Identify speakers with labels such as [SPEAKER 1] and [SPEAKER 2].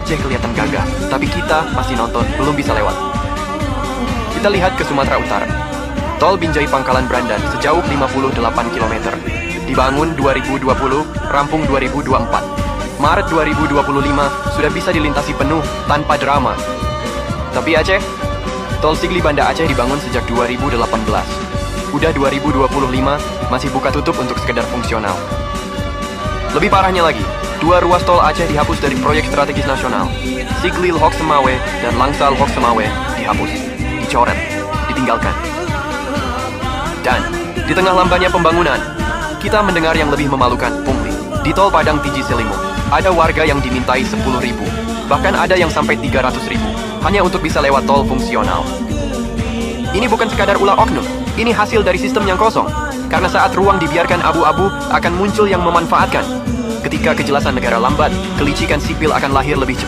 [SPEAKER 1] Aceh kelihatan gagah, tapi kita masih nonton, belum bisa lewat. Kita lihat ke Sumatera Utara. Tol Binjai Pangkalan Brandan sejauh 58 km. Dibangun 2020, rampung 2024. Maret 2025 sudah bisa dilintasi penuh tanpa drama. Tapi Aceh, Tol Sigli Banda Aceh dibangun sejak 2018. Udah 2025, masih buka tutup untuk sekedar fungsional. Lebih parahnya lagi, 2 ruas tol Aceh dihapus dari proyek strategis nasional. Sigli Lhok Semawe dan Langsa Lhok Semawe dihapus, dicoret, ditinggalkan. Dan, di tengah lambannya pembangunan, kita mendengar yang lebih memalukan, pungli. Di tol Padang Tiji Selimu, ada warga yang dimintai 10.000, bahkan ada yang sampai 300.000, hanya untuk bisa lewat tol fungsional. Ini bukan sekadar ulah oknum, ini hasil dari sistem yang kosong. Karena saat ruang dibiarkan abu-abu, akan muncul yang memanfaatkan. Ketika kejelasan negara lambat, kelicikan sipil akan lahir lebih cepat.